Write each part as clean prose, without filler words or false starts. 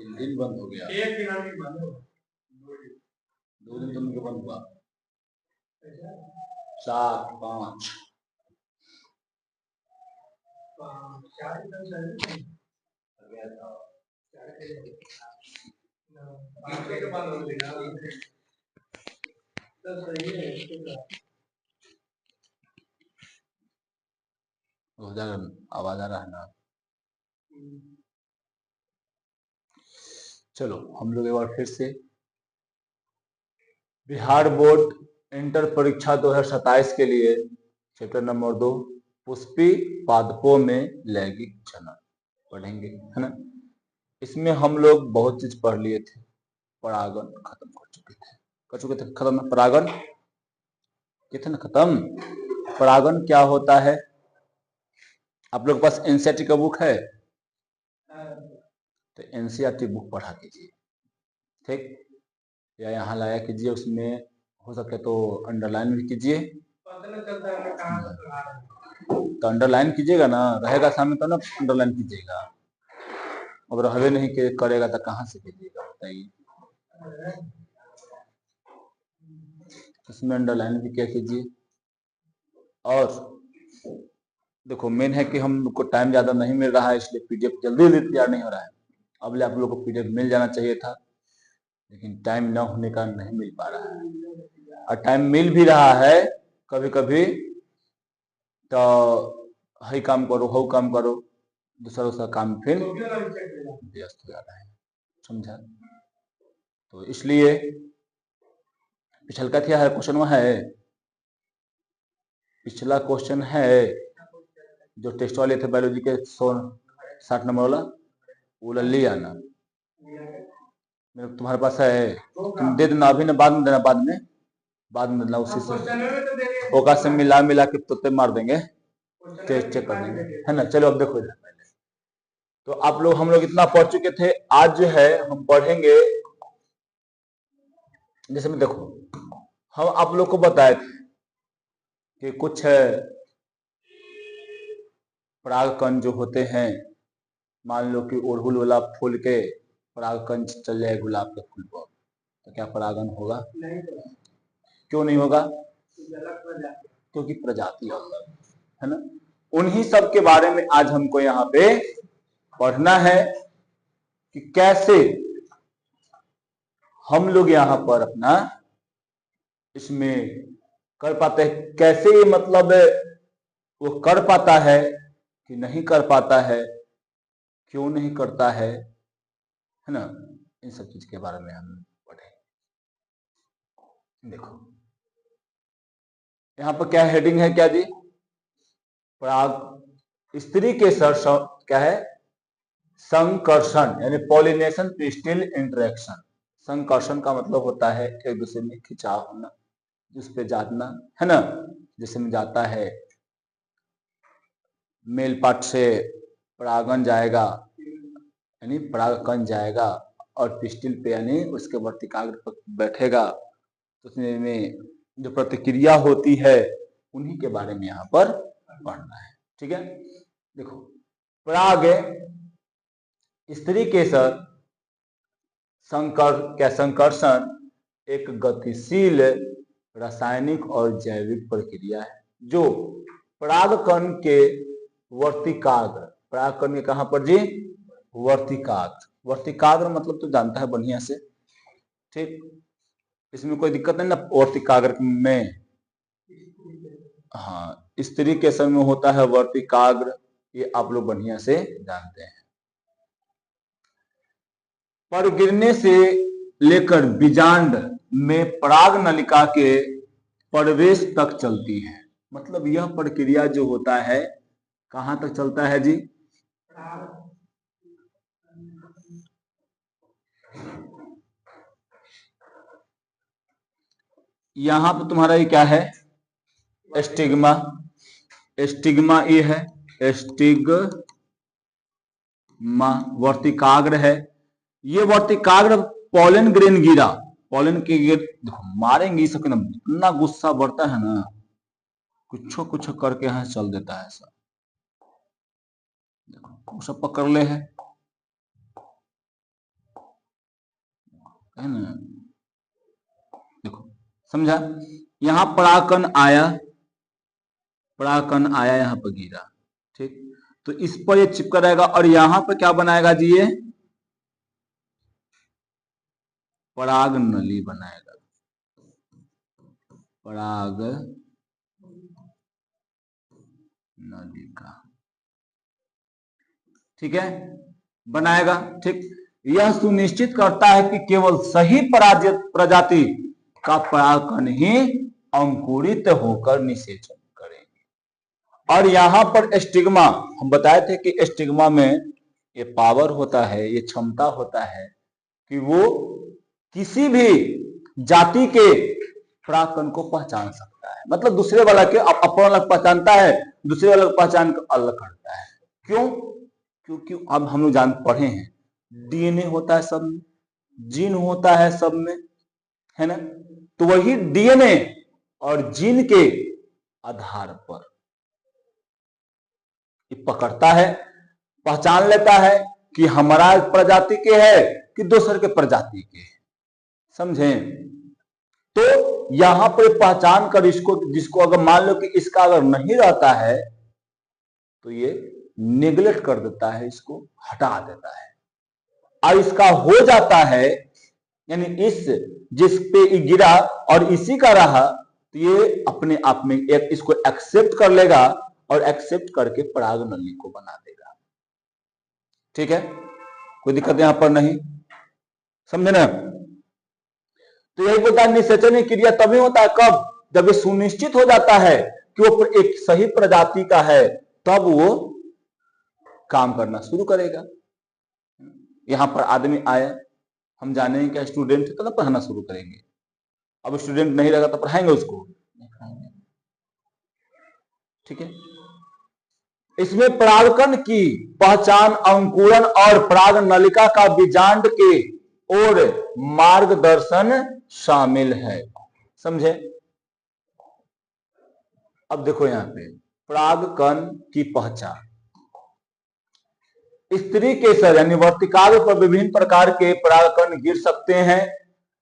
3 दिन बंद हो गया, एक दिन अभी बंद हो, 2 दिन तुमको बंद हुआ, 7 5 4 दिन चल गया था। के बंद हो गया तो सही है। हो जाएगा, आवाज आ रहा है ना। चलो हम लोग एक बार फिर से बिहार बोर्ड इंटर परीक्षा 2027 के लिए चैप्टर नंबर 2 पुष्पी पादपों में लैंगिक जनन पढ़ेंगे, है ना। इसमें हम लोग बहुत चीज पढ़ लिए थे, परागन खत्म कर चुके थे खत्म, परागन कितने ना खत्म। परागन क्या होता है, आप लोग के पास एनसीईआरटी का बुक है तो एनसीईआरटी बुक पढ़ा कीजिए, ठीक, या यहाँ लाया कीजिए, उसमें हो सके तो अंडरलाइन भी कीजिए। तो अंडरलाइन कीजिएगा ना, रहेगा सामने तो ना अंडरलाइन कीजिएगा, अगर हवे नहीं करेगा तो कहाँ से कीजिएगा बताइए। इसमें अंडरलाइन भी क्या कीजिए। और देखो मेन है कि हम लोग को टाइम ज्यादा नहीं मिल रहा है, इसलिए पीडीएफ जल्दी तैयार नहीं हो रहा है। अब ले आप लोग को पीडीएफ मिल जाना चाहिए था, लेकिन टाइम न होने का नहीं मिल पा रहा है। और टाइम मिल भी रहा है कभी कभी तो हई काम करो हो काम करो, दूसरा काम फिर व्यस्त हो जाता है, समझा। तो इसलिए पिछला का क्या है क्वेश्चन, वह है पिछला क्वेश्चन है जो टेस्ट वाले थे बायोलॉजी के 60 नंबर वाला, वो ले आना, तुम्हारे पास है तुम दे देना, अभी ना बाद में देना, बाद में देना, उसी से ओका से मिला के तोते मार देंगे, चेक कर देंगे, है ना। चलो अब देखो पहले तो आप लोग हम लोग इतना पढ़ चुके थे, आज जो है हम पढ़ेंगे, जैसे में देखो हम आप लोग को बताए थे कि कुछ परागकण जो होते हैं, मान लो कि अड़हुल वाला फूल के परागकण चल जाए गुलाब के फूल पर, तो क्या परागन होगा? क्यों नहीं होगा? क्योंकि प्रजाति अलग है ना। उन्हीं सब के बारे में आज हमको यहाँ पे पढ़ना है कि कैसे हम लोग यहाँ पर अपना इसमें कर पाते हैं, कैसे ये मतलब वो कर पाता है कि नहीं कर पाता है, क्यों नहीं करता है ना। इन सब चीज के बारे में हम पढ़े। देखो यहाँ पर क्या हेडिंग है, क्या जी, पराग स्त्री के सर क्या है, संकर्षण यानी पॉलिनेशन पिस्टिल इंटरेक्शन। संकर्षण का मतलब होता है एक दूसरे में खिंचाव होना, जिस पे जाना, है ना, जिसमें जाता है मेल पार्ट से परागन जाएगा यानी परागकण जाएगा और पिस्टिल पे यानी उसके वर्तिकाग्र पर बैठेगा, तो उसमें जो प्रतिक्रिया होती है उन्हीं के बारे में यहाँ पर पढ़ना है, ठीक है। देखो पराग स्त्री के साथ संकर्षण एक गतिशील रासायनिक और जैविक प्रक्रिया है जो परागकण के वर्तिकाग्र, परागकण के कहां पर जी, वर्तिकाग्र, वर्तिकाग्र मतलब तो जानता है बढ़िया से, ठीक, इसमें कोई दिक्कत नहीं ना वर्तिकाग्र में। हाँ स्त्री के समय होता है वर्तिकाग्र, ये आप लोग बढ़िया से जानते हैं। पर गिरने से लेकर बीजांड में पराग नलिका के प्रवेश तक चलती है, मतलब यह प्रक्रिया जो होता है कहां तक चलता है जी, यहां पर तुम्हारा ये क्या है, स्टिग्मा, स्टिग्मा ये है, स्टिग्मा वर्तिकाग्र है। ये वर्तिकाग्र पॉलन ग्रेन गिरा, पॉलन के गिर मारेंगे सबके ना, इतना गुस्सा बढ़ता है ना, कुछ करके यहाँ चल देता है सब, देखो सब पकड़ ले है, है ना। देखो समझा, यहाँ परागकण आया, परागकण आया यहाँ पर गिरा, ठीक, तो इस पर ये चिपका रहेगा और यहाँ पर क्या बनाएगा जी, ये पराग नली बनाएगा, पराग नली का, ठीक है, बनाएगा, ठीक। यह सुनिश्चित करता है कि केवल सही प्रजाति का परागकण ही अंकुरित होकर निषेचन करेंगे। और यहाँ पर स्टिग्मा, हम बताए थे कि स्टिग्मा में ये पावर होता है, ये क्षमता होता है कि वो किसी भी जाति के परागकण को पहचान सकता है, मतलब दूसरे वाला के अपना अलग पहचानता है, दूसरे वाला पहचान को अलग करता है। क्यों? क्योंकि अब हम लोग पढ़े हैं, डीएनए होता है सब में, जीन होता है सब में, है ना, तो वही डीएनए और जीन के आधार पर ये पकड़ता है, पहचान लेता है कि हमारा प्रजाति के है कि दूसरे के प्रजाति के है, समझे। तो यहां पर पहचान कर इसको, जिसको अगर मान लो कि इसका अगर नहीं रहता है तो ये नेग्लेक्ट कर देता है, इसको हटा देता है। और इसका हो जाता है, यानी इस जिस पे गिरा और इसी का रहा, तो ये अपने आप में एक इसको एक्सेप्ट कर लेगा और एक्सेप्ट करके पराग नली को बना देगा, ठीक है, कोई दिक्कत यहां पर नहीं, समझे ना। तो यही बोलता है निषेचन क्रिया तभी होता है, कब? जब ये सुनिश्चित हो जाता है कि वो एक सही प्रजाति का है, तब वो काम करना शुरू करेगा। यहां पर आदमी आया, हम जाने क्या स्टूडेंट है तो पढ़ाना शुरू करेंगे, अब स्टूडेंट नहीं रहेगा तो पढ़ाएंगे उसको, ठीक है। इसमें परागकण की पहचान, अंकुरन और पराग नलिका का बीजांड के और मार्गदर्शन शामिल है, समझे। अब देखो यहां पे परागकण की पहचान, स्त्री केसर यानी वर्तिकाग्र पर विभिन्न प्रकार के परागकण गिर सकते हैं,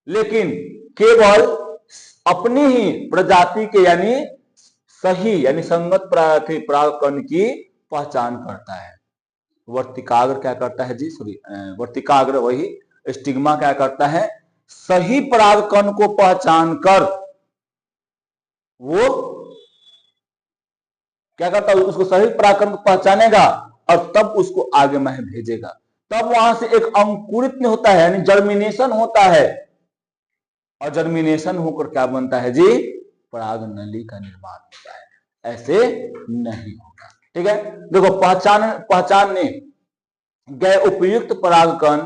लेकिन केवल अपनी ही प्रजाति के यानी सही यानी संगत परागकण की पहचान करता है। वर्तिकाग्र क्या करता है जी, सॉरी, वर्तिकाग्र वही स्टिग्मा क्या करता है, सही परागकण को पहचान कर वो क्या करता है, उसको सही परागकण को पहचानेगा और तब उसको आगे में भेजेगा, तब वहां से एक अंकुरित होता है यानी जर्मिनेशन होता है, और जर्मिनेशन होकर क्या बनता है जी, पराग नली का निर्माण होता है। ऐसे नहीं होगा, ठीक है। देखो पहचानने गए उपयुक्त परागकण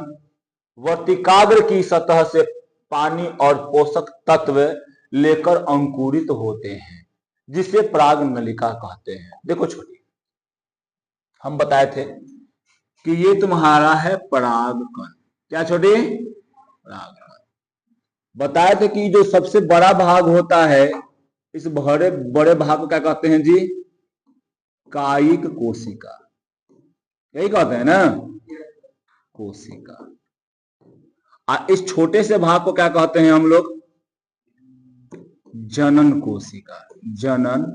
वर्तिकाग्र की सतह से पानी और पोषक तत्व लेकर अंकुरित होते हैं, जिसे पराग नलिका कहते हैं। देखो छोटी, हम बताए थे कि ये तुम्हारा है परागकण, क्या छोटी, परागकण। बताए थे कि जो सबसे बड़ा भाग होता है, इस बड़े बड़े भाग को क्या कहते हैं जी, कायिक कोशिका, यही कहते हैं ना, कोशिका। इस छोटे से भाग को क्या कहते हैं हम लोग, जनन कोशिका, जनन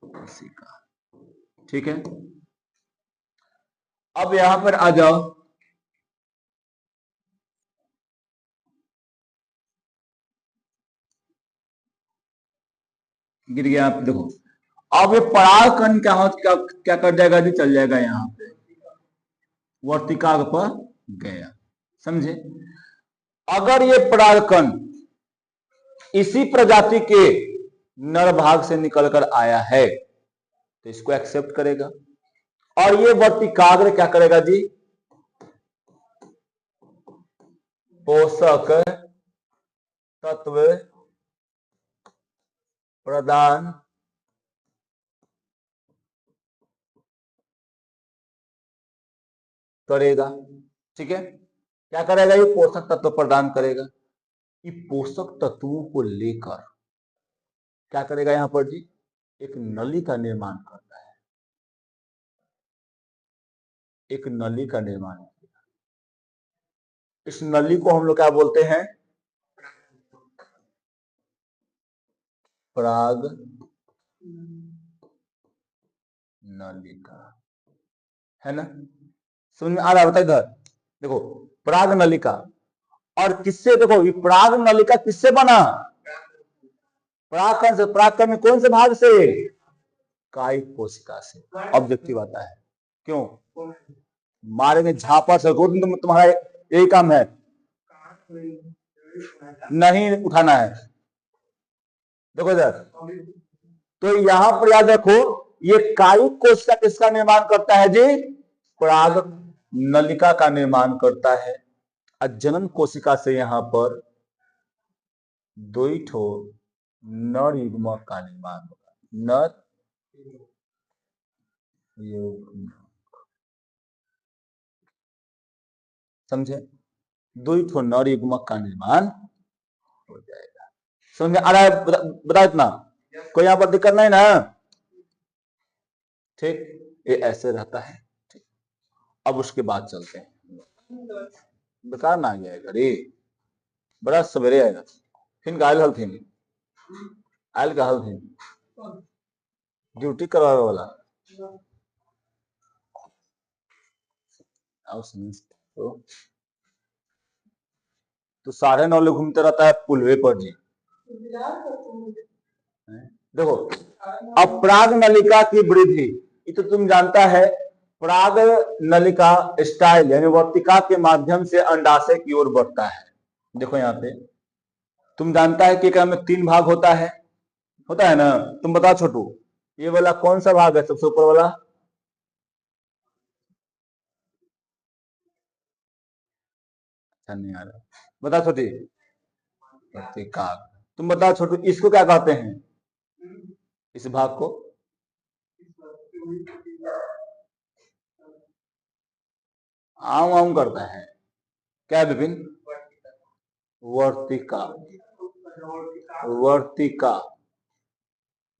कोशिका, ठीक है। अब यहां पर आ जाओ, गिर गया, आप देखो अब ये परागकण क्या कर जाएगा जी, चल जाएगा यहां पे वर्तिकाग्र पर गया, समझे। अगर ये परागकण इसी प्रजाति के नर भाग से निकलकर आया है तो इसको एक्सेप्ट करेगा, और ये वर्तिकाग्र क्या करेगा जी, पोषक तत्व प्रदान करेगा, ठीक है। क्या करेगा, ये पोषक तत्व प्रदान करेगा। ये पोषक तत्वों को लेकर क्या करेगा यहां पर जी, एक नली का निर्माण करता है, एक नली का निर्माण इस नली को हम लोग क्या बोलते हैं? पराग नलिका, है ना? समझ में आ रहा है? बताइए इधर देखो, पराग नलिका। और किससे, देखो ये पराग नलिका किससे बना? परागकण से। परागकण में कौन से भाग से? कायिक कोशिका से। ऑब्जेक्टिव आता है। क्यों? मारेंगे झापड़ से, रोड में तुम्हारा यही काम है, नहीं उठाना है। देखो इधर, तो यहां पर याद रखो, ये कायिक कोशिका किसका निर्माण करता है जी? पराग नलिका का निर्माण करता है। जनन कोशिका से यहां पर दो ही ठो नर युग्मक का निर्माण होगा। नर युग्मक, समझे? दो ही ठो नर युग्मक का निर्माण हो जाएगा। समझ में आ रहा है? बता इतना, कोई यहां पर दिक्कत नहीं ना? ठीक, ये ऐसे रहता है। ठीक, अब उसके बाद चलते हैं। बेकार ना आ गया घड़ी, बड़ा सवेरे आएगा। फिर गायल हल थी, आयल का हल थी, ड्यूटी करवावे वाला। तो 9:30 घूमते रहता है पुलवे पर जी। देखो, अब पराग नलिका की वृद्धि, ये तो तुम जानता है, पराग नलिका स्टाइल यानी वर्तिका के माध्यम से अंडाशय की ओर बढ़ता है। देखो यहाँ पे तुम जानता है कि क्या में 3 भाग होता है ना? तुम बताओ छोटू, ये वाला कौन सा भाग है सबसे ऊपर वाला? अच्छा नहीं आ रहा, बताओ छोटी। वर्तिका। तुम बताओ छोटू, इसको क्या कहते हैं? इस भाग को आम आम करता है क्या विपिन? वर्तिका। वर्तिका,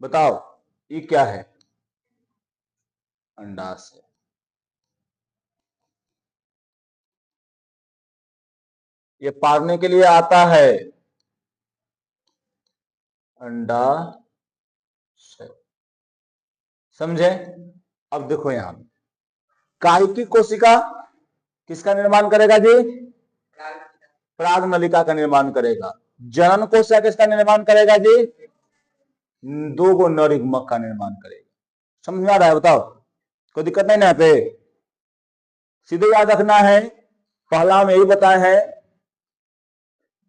बताओ ये क्या है? अंडाशय। ये पारने के लिए आता है अंडाशय, समझे? अब देखो यहां कायिकी कोशिका किसका निर्माण करेगा जी? पराग नलिका का निर्माण करेगा। जनन कोशिका किसका निर्माण करेगा जी? 2 गो नर युग्मक का निर्माण करेगा। समझ में आ रहा है? बताओ, कोई दिक्कत नहीं ना? यहाँ पे सीधे याद रखना है, पहला में यही बताया है,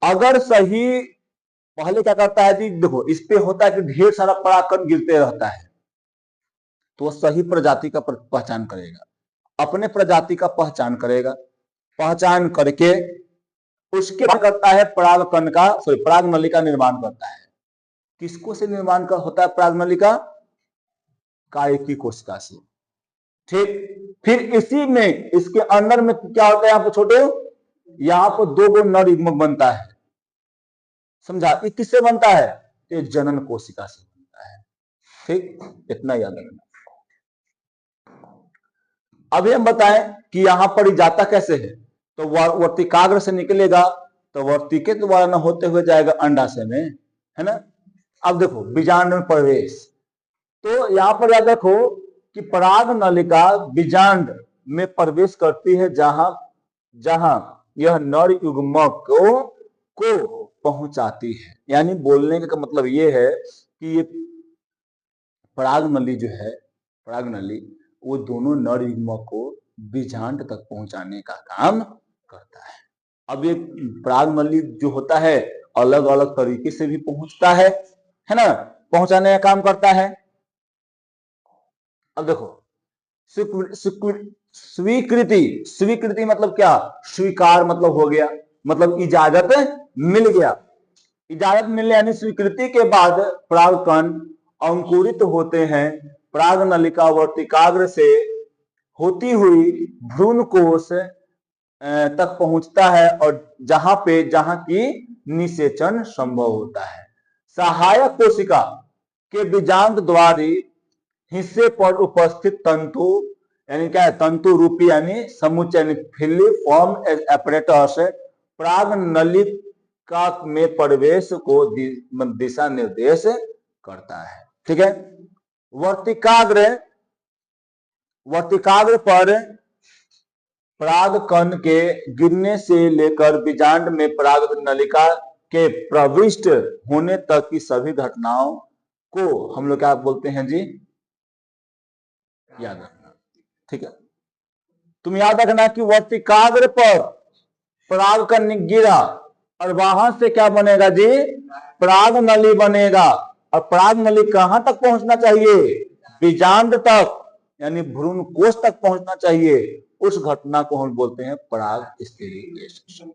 अगर सही, पहले क्या करता है जी? देखो इस पे होता है कि ढेर सारा परागकण गिरते रहता है, तो सही प्रजाति का पहचान करेगा, अपने प्रजाति का पहचान करेगा, पहचान करके उसके बाद करता है परागकण का, सॉरी पराग नलिका निर्माण करता है। किसको से निर्माण का होता है पराग नलिका? कायिकी कोशिका से। ठीक, फिर इसी में इसके अंदर में क्या होता है यहाँ पर छोटे? यहाँ पर 2 गो नर युग्मक बनता है। समझा? ये किससे बनता है? ये जनन कोशिका से बनता है। ठीक, इतना याद रखना। अभी हम बताएं कि यहां पर जाता कैसे है। तो वर्तिकाग्र से निकलेगा, तो वर्तिके द्वारा न होते हुए जाएगा अंडाशय में, है ना? अब देखो बीजांड में प्रवेश, तो यहां पर याद रखो कि पराग नलिका बीजांड में प्रवेश करती है जहां जहां यह नर युग्मक को पहुंचाती है। यानी बोलने का मतलब ये है कि ये पराग नली जो है, पराग नली, वो दोनों नर युग्मक को बीजांड तक पहुंचाने का काम करता है। अब ये पराग नली जो होता है अलग अलग तरीके से भी पहुंचता है ना? पहुंचाने का काम करता है। अब देखो स्वीकृति, स्वीकृति मतलब क्या? स्वीकार मतलब हो गया, मतलब इजाजत मिल गया। इजाजत मिलने यानी स्वीकृति के बाद परागकण अंकुरित होते हैं, पराग नलिका वर्तिकाग्र से होती हुई भ्रूण कोश तक पहुंचता है, और जहां की निषेचन संभव होता है। सहायक कोशिका के बीजांड द्वारी हिस्से पर उपस्थित तंतु, यानी क्या है? तंतु रूपी यानी समुच्चय यानी फिलीफॉर्म एपरेटस पराग नलिका में प्रवेश को दिशा निर्देश करता है। ठीक है, वर्तिकाग्र पर पराग कण के गिरने से लेकर बीजांड में पराग नलिका के प्रविष्ट होने तक की सभी घटनाओं को हम लोग क्या बोलते हैं जी, याद रखना। ठीक है, तुम याद रखना कि वर्तिकाग्र पर पराग कण गिरा और वहां से क्या बनेगा जी, पराग नली बनेगा। और पराग नली कहां तक पहुंचना चाहिए, बीजांड तक, यानी भ्रूण कोष तक पहुंचना चाहिए। उस घटना को हम बोलते हैं पराग स्टेरिलाइजेशन।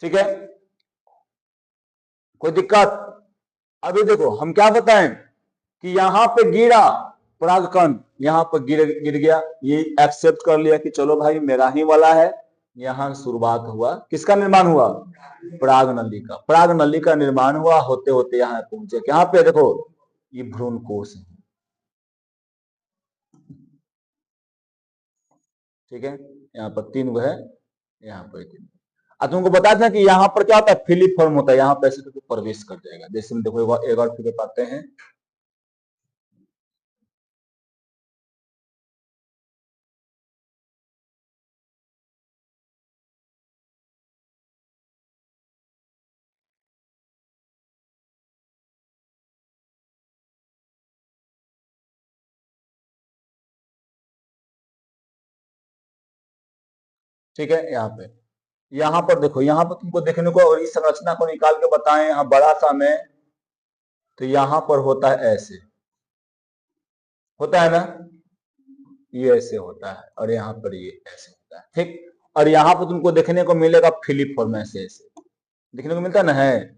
ठीक है, कोई दिक्कत? अभी देखो हम क्या बताएं कि यहां पे गिरा पराग कण, यहां पर गिर गया, ये एक्सेप्ट कर लिया कि चलो भाई मेरा ही वाला है। यहां शुरुआत हुआ, किसका निर्माण हुआ, पराग नली का। पराग नली का निर्माण हुआ, होते होते यहां पहुंचे। यहाँ पे देखो ये भ्रूण कोष है। ठीक है, यहाँ पर 3 है, यहाँ पर 3। अब तुमको बता दें कि यहाँ पर क्या होता है, फिलिफॉर्म होता है। यहाँ पर ऐसे तो प्रवेश कर जाएगा। जैसे हम देखो एक और फिगर पाते हैं, ठीक है। यहाँ पर देखो, यहाँ पर तुमको देखने को, और इस संरचना को निकाल के बताएं यहाँ बड़ा सा में, तो यहाँ पर होता है ऐसे, होता है ना, ये ऐसे होता है, और यहाँ पर ये ऐसे होता है। ठीक, और यहाँ पर तुमको देखने को मिलेगा फिलिफॉर्म, ऐसे ऐसे देखने को मिलता है ना, है,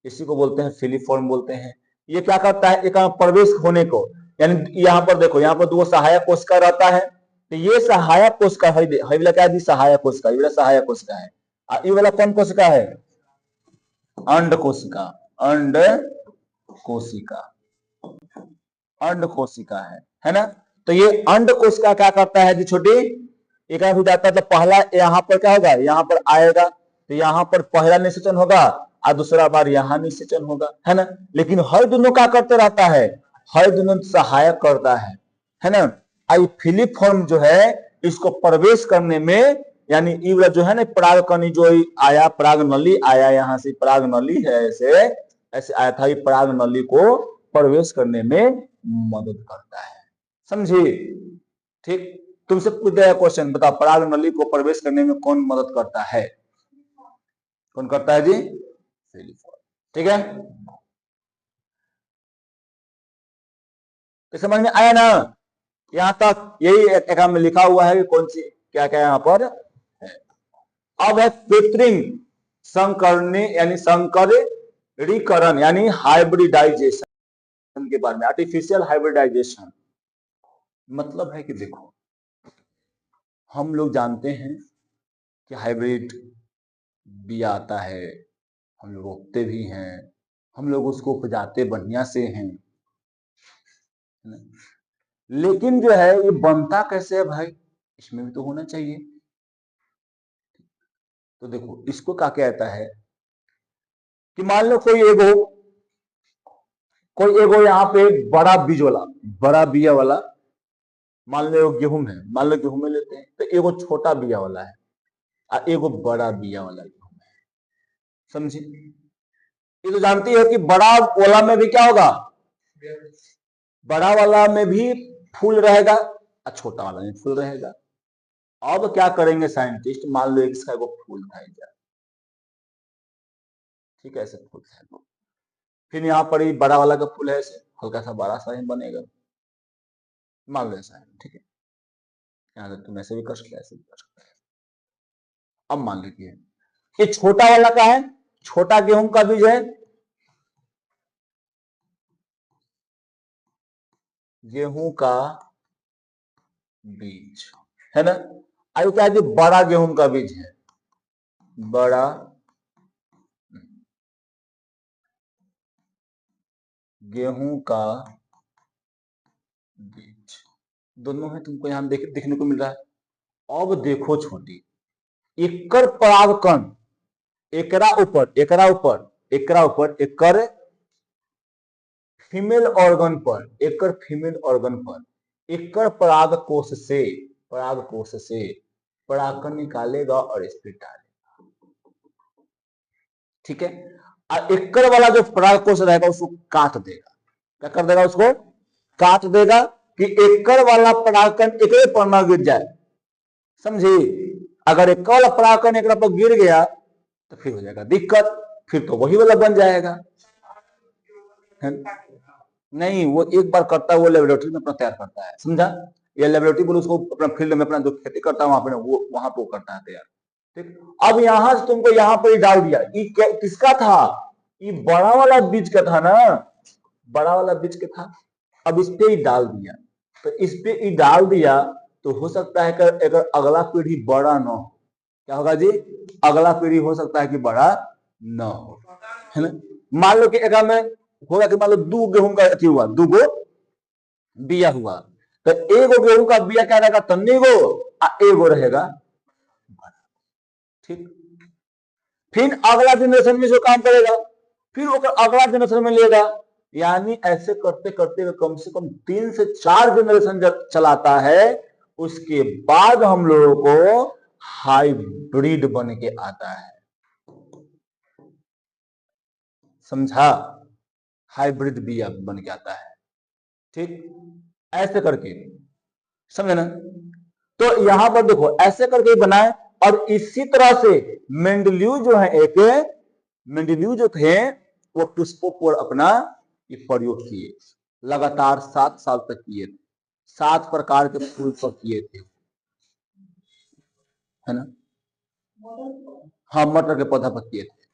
इसी को बोलते हैं फिलिफॉर्म बोलते हैं। ये क्या करता है, एक प्रवेश होने को, यानी यहाँ पर देखो, यहाँ पर 2 सहायक कोशिका रहता है, तो ये सहायक कोशिका है, वाला क्या है, सहायक कोशिका, ये वाला सहायक कोशिका है। ये वाला कौन कोशिका है, अंड कोशिका, अंड कोशिका, अंड कोशिका है ना। तो ये अंड कोशिका क्या करता है जी, छोटी एक हो जाता है, तो पहला यहाँ पर क्या होगा, यहाँ पर आएगा, तो यहाँ पर पहला निषेचन होगा और दूसरा बार यहाँ निषेचन होगा, है ना। लेकिन हर दोनों क्या करते रहता है, हर दोनों सहायक करता है ना। आई फिलिफॉर्म जो है, इसको प्रवेश करने में, यानी इवला जो है ना, पराग कणी जो आया, पराग नली आया, यहाँ से पराग नली है, ऐसे ऐसे आया था, ये पराग नली को प्रवेश करने में मदद करता है, समझे। ठीक, तुमसे पूछ दिया क्वेश्चन, बताओ पराग नली को प्रवेश करने में कौन मदद करता है, कौन करता है जी, फिलिफॉर्म। ठीक है, तो समझ में आया ना, यहां तक यही एक में लिखा हुआ है कि कौन सी क्या क्या यहां पर है। अब है कृत्रिम संकरणी, यानी संकरीकरण, यानी हाइब्रिडाइजेशन के बारे में, आर्टिफिशियल हाइब्रिडाइजेशन। मतलब है कि देखो, हम लोग जानते हैं कि हाइब्रिड बिया आता है, हम लोग रोपते भी हैं, हम लोग उसको उपजाते बढ़िया से हैं, लेकिन जो है ये बनता कैसे है भाई, इसमें भी तो होना चाहिए। तो देखो इसको क्या कहता है कि मान लो कोई एगो यहाँ पे बड़ा बीज वाला, बड़ा बिया वाला, मान लो गेहूं है, मान लो गेहूं में लेते हैं, तो एगो छोटा बिया वाला है और एगो बड़ा बिया वाला गेहूं है, समझे। ये तो जानती है कि बड़ा वाला में भी क्या होगा, बड़ा वाला में भी फूल रहेगा और छोटा वाला में फूल रहेगा। अब क्या करेंगे साइंटिस्ट, मान लो इसका एगो फूल था, ठीक है, ऐसे फूल है, फिर यहाँ पर ही बड़ा वाला का फूल है, ऐसे हल्का सा बड़ा सा ही बनेगा, मान लो ऐसा है, ठीक है। यहाँ से तुम ऐसे भी कर सकते, ऐसे भी कर सकते। अब मान लीजिए ये छोटा वाला का है, छोटा गेहूं का बीज है, गेहूं का बीज है ना। आयु क्या है, बड़ा गेहूं का बीज है, बड़ा गेहूं का बीज, दोनों है, तुमको यहां देखने को मिल रहा है। अब देखो छोटी, एकर परागकण एकरा ऊपर एकर फीमेल ऑर्गन पर, एकर पराग कोश से परागकण निकालेगा और इस पे डालेगा। ठीक है, और एकर वाला जो पराग कोश रहेगा उसको काट देगा। क्या कर देगा? उसको काट देगा कि एकर वाला परागकण एकरे पर न गिर जाए। समझे? अगर एकर वाला परागकण एकरा पर गिर गया तो फिर हो जाएगा दिक्कत, फिर तो वही वाला बन जाएगा। है? नहीं, वो एक बार करता है, वो लेबोरेटरी में अपना तैयार करता है, समझा? ये लेबोरेटरी बोलो उसको, अपना फील्ड में अपना जो खेती करता है वहां पे वो वहां पे वो करता है तैयार। ठीक, अब यहां से तुमको यहां पर ही डाल दिया, ये किसका था? ये बड़ा वाला बीज का था ना, बड़ा वाला बीज का था। अब इस पे ही डाल दिया, तो इस पे ही डाल दिया तो हो सकता है कि अगर अगला पीढ़ी बड़ा न हो, क्या होगा जी? अगला पीढ़ी हो सकता है कि बड़ा न हो, है ना? मान लो कि एक में होगा कि मान लो 2 गेहूं का अथी हुआ, 2 गो बिया हुआ, तो एगो गेहूं का बिया क्या रहेगा? तन्नी गो, एगो रहेगा। ठीक, फिर अगला जनरेशन में जो काम करेगा फिर वो अगला जनरेशन में लेगा, यानी ऐसे करते करते कम से कम 3 से 4 जनरेशन जब चलाता है, उसके बाद हम लोगों को हाइब्रिड बन के आता है। समझा? हाइब्रिड बिया बन के आता है। ठीक, ऐसे करके, समझे ना? तो यहां पर देखो ऐसे करके बनाए, और इसी तरह से मेंडलीव जो है, मेंडलीव जो थे वो पुष्पों पर अपना ये प्रयोग किए, लगातार 7 साल तक किए थे, 7 प्रकार के फूल पर किए थे, है ना? हाँ, मटर के पौधा पर किए थे।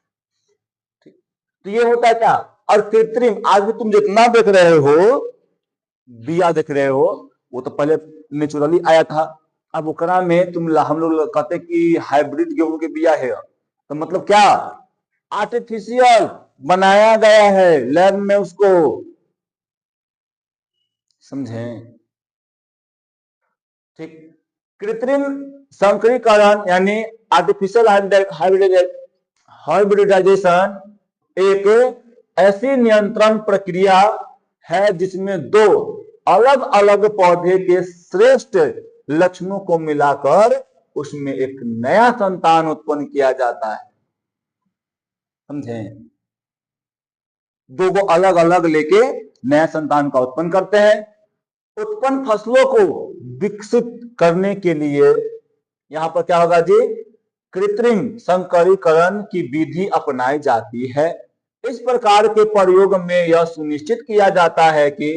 ठीक, तो ये होता है क्या? और कृत्रिम, आज भी तुम जितना देख रहे हो, बिया देख रहे हो, वो तो पहले नेचुरली आया था। अब ओकरा में हम लोग कहते कि हाइब्रिड गेहूं के बिया है, तो मतलब क्या? आर्टिफिशियल बनाया गया है लैब में उसको, समझे? ठीक, कृत्रिम संकरीकरण यानी आर्टिफिशियल हाइब्रिडाइजेशन एक ऐसी नियंत्रण प्रक्रिया है जिसमें 2 अलग अलग पौधे के श्रेष्ठ लक्षणों को मिलाकर उसमें एक नया संतान उत्पन्न किया जाता है। समझे? 2 को अलग अलग लेके नया संतान का उत्पन्न करते हैं। उत्पन्न फसलों को विकसित करने के लिए यहां पर क्या होगा जी? कृत्रिम संकरीकरण की विधि अपनाई जाती है। इस प्रकार के प्रयोग में यह सुनिश्चित किया जाता है कि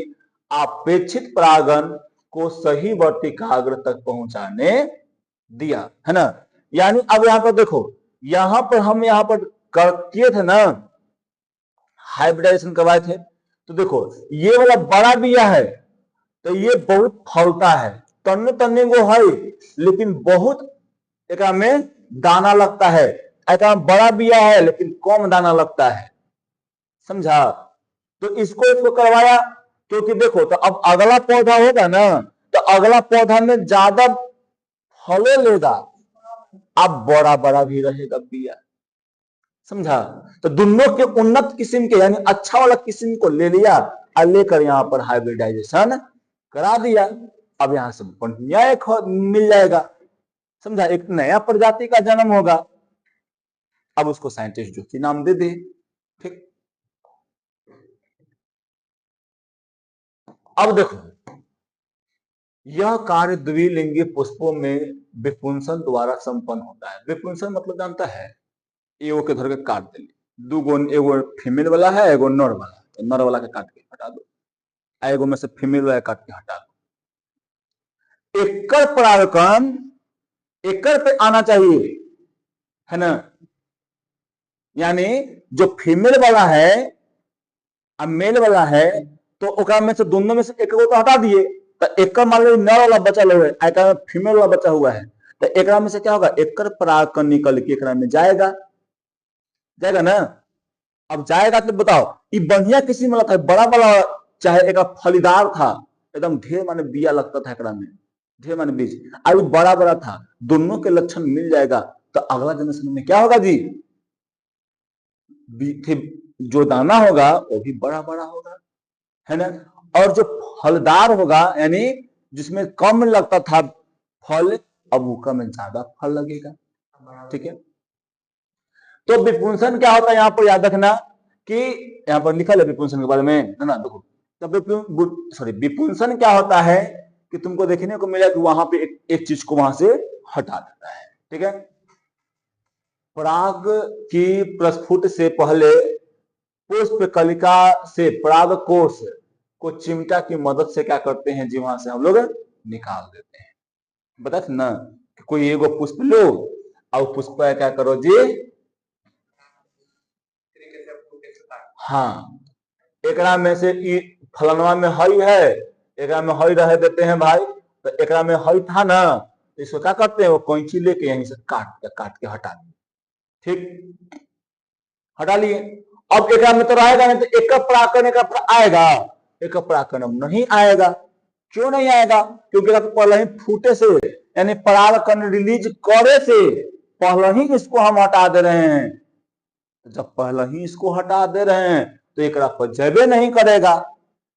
अपेक्षित परागण को सही वर्तिकाग्र तक पहुंचाने दिया, है ना? यानी अब यहां पर देखो, यहां पर हम यहां पर किए थे ना, हाइब्रिडाइजेशन करवाए थे, तो देखो ये वाला बड़ा बिया है तो ये बहुत फलता है, तन्ने तन्ने को है, लेकिन बहुत एक में दाना लगता है। एक बड़ा बिया है लेकिन कम दाना लगता है। समझा? तो इसको करवाया, क्योंकि देखो तो अब अगला पौधा होगा ना, तो अगला पौधा में ज्यादा फले लेगा, अब बड़ा बड़ा भी रहेगा बिया। समझा? तो दोनों के उन्नत किस्म के यानी अच्छा वाला किस्म को ले लिया और लेकर यहां पर हाइब्रिडाइजेशन करा दिया। अब यहां से बढ़िया एक मिल जाएगा। समझा? एक नया प्रजाति का जन्म होगा। अब उसको साइंटिस्ट जो कि नाम दे दे। ठीक, अब देखो यह कार्य द्विलिंगी पुष्पों में विपुंसन द्वारा संपन्न होता है। विपुंसन मतलब जानता है? एगो के धर के काट दे, 2 गो, एगो फीमेल वाला है, एगो नर वाला, तो नर वाला के काट के हटा दो, एगो में से फीमेल वाला काट के हटा दो। एकल परागकण एकल पे आना चाहिए, है ना? यानी जो फीमेल वाला है अब मेल वाला है, तो ओकरा में से दोनों में से एक को तो हटा दिए, तो एक मान लो नर वाला बचा हुआ है, एक फीमेल वाला बचा हुआ है, तो एक में से क्या होगा? एक परागकण निकल के एक में जाएगा, जाएगा ना? अब जाएगा तो बताओ, ये बढ़िया किस्म वाला था, बड़ा वाला, चाहे एक फलीदार था, एकदम ढेर माने बिया लगता था एकरा में, ढेर माने बीज, अभी बड़ा बड़ा था, दोनों के लक्षण मिल जाएगा, तो अगला जनरेशन में क्या होगा जी? जो दाना होगा वो भी बड़ा बड़ा होगा, है ना। और जो फलदार होगा यानी जिसमें कम लगता था फल, अब वो कम ज्यादा फल लगेगा, ठीक है। तो विपुंसन क्या होता है यहाँ पर याद रखना कि यहाँ पर लिखा है विपुंसन के बारे में, है ना। देखो तो विपुंसन क्या होता है कि तुमको देखने को मिला कि वहां पे एक चीज को वहां से हटा देता है, ठीक है। पराग की प्रस्फुट से पहले पुष्प कलिका से पराग कोश को चिमटा की मदद से क्या करते हैं जी, वहां से हम लोग निकाल देते हैं। बता ना कि कोई एगो पुष्प लो और पुष्प क्या करो जी, हाँ, एकरा में से फलनवा में हई है, एकरा में हई रह देते हैं भाई, तो एकरा में हई था ना, इसको क्या करते हैं, वो कैंची लेके यहीं से काट के हटा दिए, ठीक, हटा लिए। अब एकरा में तो रहेगा नहीं, तो एक पराकन आएगा, एक पराकन नहीं आएगा। क्यों नहीं आएगा? क्योंकि पहले ही फूटे से यानी परागकण रिलीज करे से पहले ही इसको हम हटा दे रहे हैं। जब पहले ही इसको हटा दे रहे हैं तो एक पर जबे नहीं करेगा,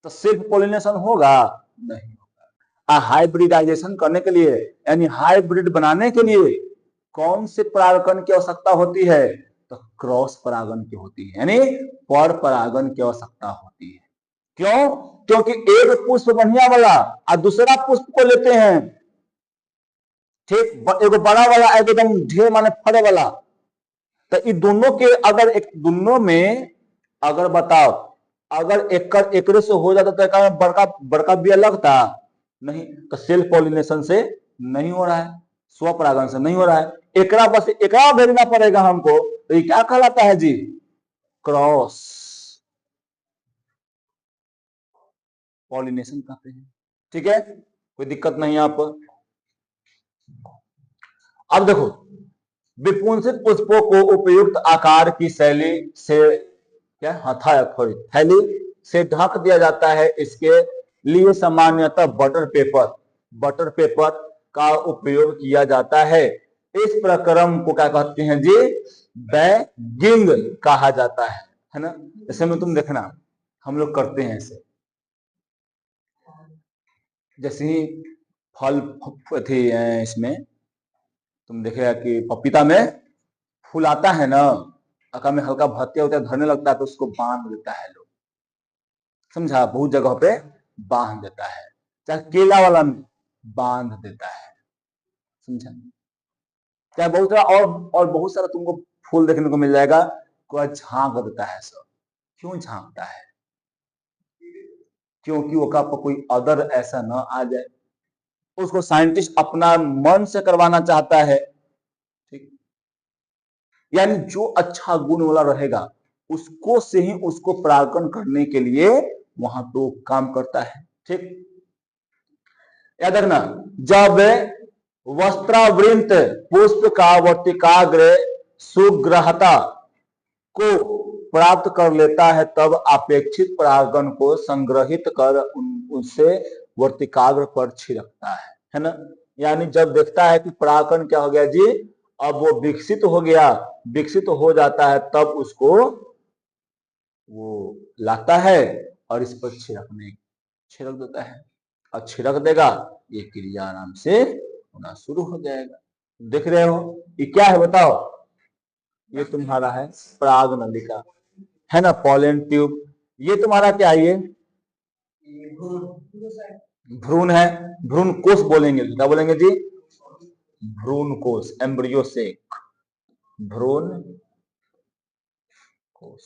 तो सिर्फ पोलिनेशन होगा नहीं होगा। हाइब्रिडाइजेशन करने के लिए यानी हाइब्रिड बनाने के लिए कौन से परागकण की आवश्यकता होती है? तो क्रॉस परागन की होती है, यानी पर परागन की आवश्यकता होती है। क्यों? क्योंकि एक पुष्प बढ़िया वाला और दूसरा पुष्प को लेते हैं, ठीक, एक बड़ा वाला एकदम ढेर माने फड़े वाला, तो इन दोनों के अगर एक दोनों में अगर बताओ अगर एकरे से हो जाता तो बड़का बड़का बिया लगता नहीं, तो सेल्फ पॉलिनेशन से नहीं हो रहा है, स्वपरागन से नहीं हो रहा है, एकरा बस एकरा भेजना पड़ेगा हमको, तो ये क्या कहलाता है जी? क्रॉस पॉलिनेशन कहते हैं, ठीक है, कोई दिक्कत नहीं है आपको। अब देखो, विपुंसित पुष्पों को उपयुक्त आकार की शैली से क्या थैली से ढक दिया जाता है। इसके लिए सामान्यतः बटर पेपर का उपयोग किया जाता है। इस प्रक्रम को क्या कहते हैं जी? बैगिंग कहा जाता है ना। ऐसे में तुम देखना हम लोग करते हैं ऐसे, जैसे ही फल थे इसमें तुम देखेगा कि पपीता में फूल आता है ना, अका में हल्का भत्या होता है, धरने लगता है तो उसको बांध देता है लोग, समझा, बहुत जगह पे बांध देता है, चाहे केला वाला में बांध देता है, समझा, चाहे बहुत सारा और बहुत सारा तुमको फूल देखने को मिल जाएगा, कोई झांक देता है सब। क्यों झांकता है? क्योंकि वो का कोई अदर ऐसा ना आ जाए, उसको साइंटिस्ट अपना मन से करवाना चाहता है, ठीक, यानी जो अच्छा गुण वाला रहेगा उसको से ही उसको परागण करने के लिए वहां तो काम करता है, ठीक। याद रखना, जब वस्त्रावृत पुष्प का वर्तिकाग्र सुग्रहता को प्राप्त कर लेता है तब अपेक्षित परागण को संग्रहित कर उनसे वर्तिकाग्र पर छिड़कता है ना। यानी जब देखता है कि परागण क्या हो गया जी, अब वो विकसित हो गया, विकसित हो जाता है, तब उसको वो लाता है और इस पर छिड़क देता है, और छिड़क देगा, ये क्रिया आराम से होना शुरू हो जाएगा। देख रहे हो ये क्या है बताओ? ये तुम्हारा है पराग नलिका, है ना, पॉलन ट्यूब। ये तुम्हारा क्या है? ये भ्रूण है, भ्रूण कोश बोलेंगे, क्या बोलेंगे जी? भ्रूण कोश, एम्ब्रियो सेक, भ्रूण कोश।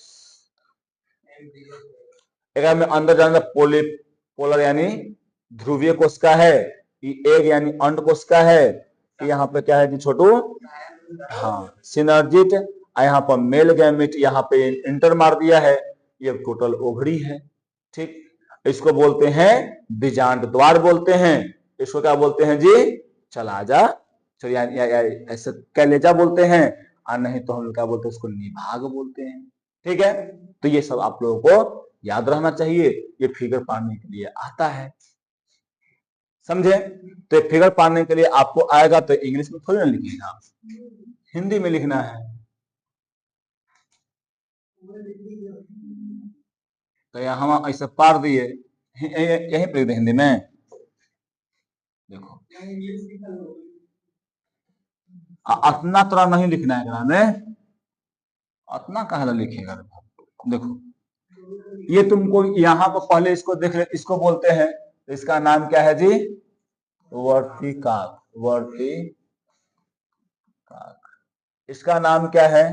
एक में अंदर जाने पोलर यानी ध्रुवीय कोशिका है, एग यानी अंड कोशिका है, यहाँ पे क्या है जी छोटू? हाँ, सिनर्जिट, यहाँ पर मेल गैमेट, यहाँ पे इंटर मार दिया है, ये टोटल ओवरी है, ठीक। इसको बोलते हैं बीजांड द्वार बोलते हैं, इसको क्या बोलते हैं जी? चलाजा, ऐसे कैलेजा बोलते हैं, और नहीं तो हम लोग क्या बोलते हैं उसको? निभाग बोलते हैं, ठीक है। तो ये सब आप लोगों को याद रहना चाहिए, ये फिगर पाने के लिए आता है, समझे। तो फिगर पाने के लिए आपको आएगा तो इंग्लिश में थोड़ी ना लिखिएगा, हिंदी में लिखना है, तो यहाँ हम ऐसे पार दिए, यहीं पे लिख दे हिंदी में। देखो अतना तोरा नहीं लिखना है में, अतना कहाँ लिखेगा। देखो ये तुमको यहाँ पर पहले इसको देख ले, इसको बोलते हैं, इसका नाम क्या है जी? वर्तिकाक। वर्तिकाक, इसका नाम क्या है?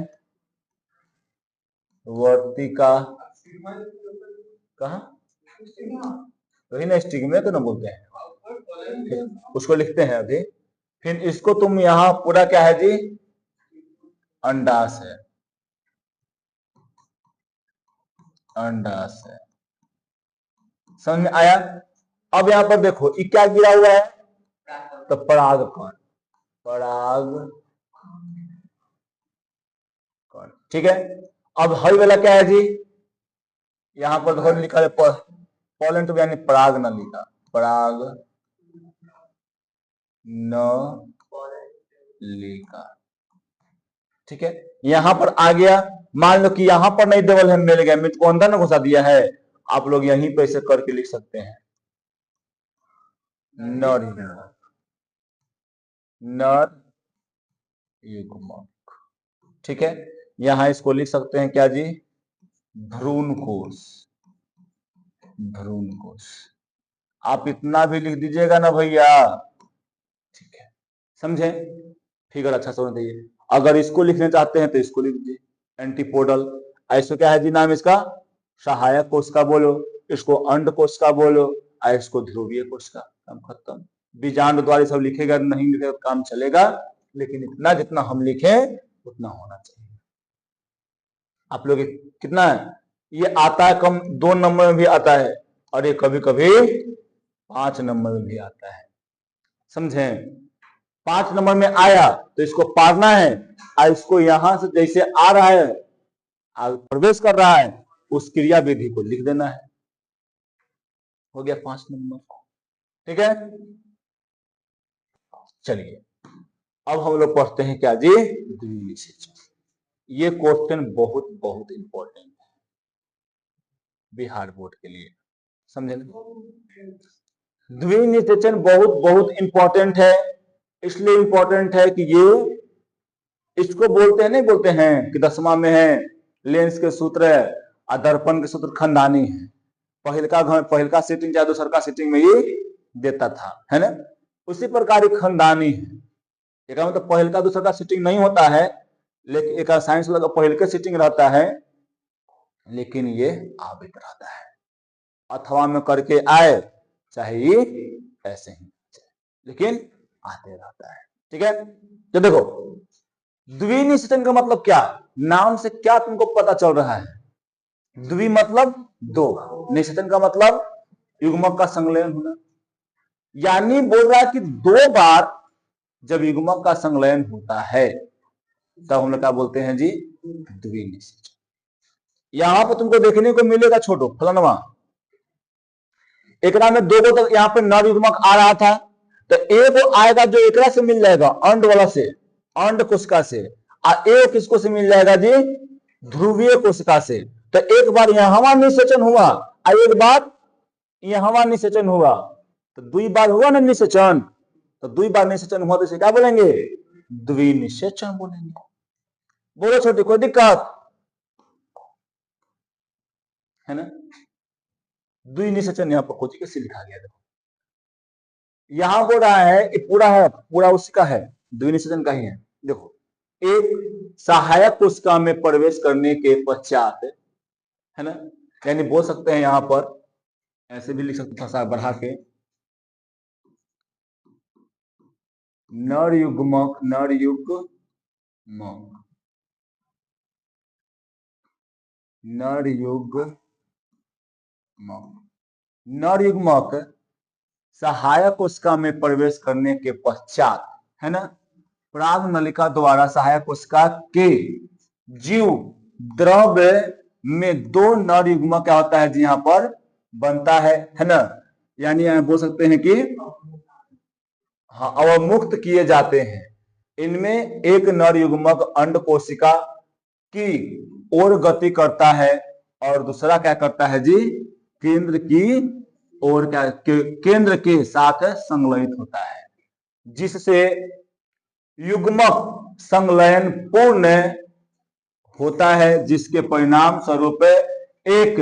वर्तिका। कहा वही ना, स्टिग्मा तो ना बोलते हैं, उसको लिखते हैं अभी। फिर इसको तुम यहाँ पूरा क्या है जी? अंडाशय। अंडाशय समझ में आया? अब यहाँ पर देखो ये क्या गिरा हुआ है? तो परागकण। परागकण, ठीक है। अब हई वाला क्या है जी? यहाँ पर देखो लिखा है पोलेंट, यानी पराग नलिका। पराग नलिका, ठीक है। यहाँ पर आ गया। मान लो कि यहाँ पर नहीं डबल है, मिल गया, मिट को अंदर ना घुसा दिया है। आप लोग यहीं पे ऐसे करके लिख सकते हैं, नर युग्मक, ठीक है। यहां इसको लिख सकते हैं क्या जी? भ्रूण कोश। भ्रूण कोश आप इतना भी लिख दीजिएगा ना भैया, ठीक है, समझे? फिगर अच्छा से होना चाहिए। अगर इसको लिखना चाहते हैं तो इसको लिख दीजिए, एंटीपोडल। ऐसे क्या है जी नाम इसका? सहायक कोश का बोलो, इसको अंड कोश का बोलो, और इसको ध्रुवीय कोश का। काम खत्म। बीजांड द्वारा सब लिखेगा, नहीं लिखेगा काम चलेगा, लेकिन इतना जितना हम लिखे उतना होना चाहिए। आप लोग कितना है? ये आता है कम 2 नंबर में भी आता है, और ये कभी कभी 5 नंबर में भी आता है, समझे? 5 नंबर में आया तो इसको पारना है, और इसको यहां से जैसे आ रहा है, प्रवेश कर रहा है, उस क्रिया विधि को लिख देना है। हो गया 5 नंबर, ठीक है। चलिए अब हम लोग पढ़ते हैं क्या जी? द्विनिषेचन। ये क्वेश्चन बहुत बहुत इंपॉर्टेंट है बिहार बोर्ड के लिए, समझे? द्विनिषेचन बहुत बहुत इंपॉर्टेंट है। इसलिए इंपॉर्टेंट है कि ये, इसको बोलते हैं, नहीं बोलते हैं कि 10वां में है लेंस के सूत्र और दर्पण के सूत्र खंडानी है। पहलका सीटिंग चाहे दूसर का सीटिंग में ये देता था, है ना? उसी प्रकार खंडानी है। एक मतलब पहलका दूसर का सीटिंग नहीं होता है, लेकिन एक साइंस वाला पहल के सीटिंग रहता है, लेकिन ये आबित रहता है। अथवा में करके आए, चाहे ये ऐसे ही, लेकिन आते रहता है, ठीक है। तो देखो द्विनिषेचन का मतलब क्या? नाम से क्या तुमको पता चल रहा है? द्वि मतलब 2, निषेचन का मतलब युग्मक का संलयन होना। यानी बोल रहा है कि 2 बार जब युग्मक का संलयन होता है तब हम लोग क्या बोलते हैं जी? द्विनिषेचन। यहां पर तुमको देखने को मिलेगा छोटो फलनवा, एक में 2 को तो यहाँ पे नर युग्मक आ रहा था, तो एक आएगा जो एकरा से मिल जाएगा, अंड वाला से, अंड कोशिका से, और एक किसको से मिल जाएगा जी? ध्रुवीय कोशिका से। तो एक बार यहाँ निषेचन हुआ और एक बार यहाँ निषेचन हुआ, तो 2 बार हुआ ना निषेचन। तो 2 बार निषेचन हुआ तो इसे क्या बोलेंगे? द्विनिषेचन बोलेंगे। बोलो छोटी, कोई दिक्कत है ना? द्विनिषेचन यहाँ पर खोज कैसे लिखा गया? देखो यहां बोल रहा है कि पूरा है, पूरा उसी का है, द्विनिषेचन का ही है। देखो एक सहायक कोशिका में प्रवेश करने के पश्चात, है ना, यानी बोल सकते हैं यहां पर ऐसे भी लिख सकते हैं बढ़ा के, नर युग्मक, नर युग्मक, नर युग्मक, नर युग्मक सहायक कोशिका में प्रवेश करने के पश्चात, है ना, पराग नलिका द्वारा सहायक कोशिका के जीव द्रव्य में 2 नर युग्मक क्या होता है जी? यहाँ पर बनता है ना। यानी यहाँ बोल सकते हैं कि हाँ, अवमुक्त किए जाते हैं। इनमें एक नर युग्मक अंड कोशिका की ओर गति करता है और दूसरा क्या करता है जी, केंद्र की ओर केंद्र के साथ संलयित होता है, जिससे युग्मक संलयन पूर्ण होता है, जिसके परिणाम स्वरूप एक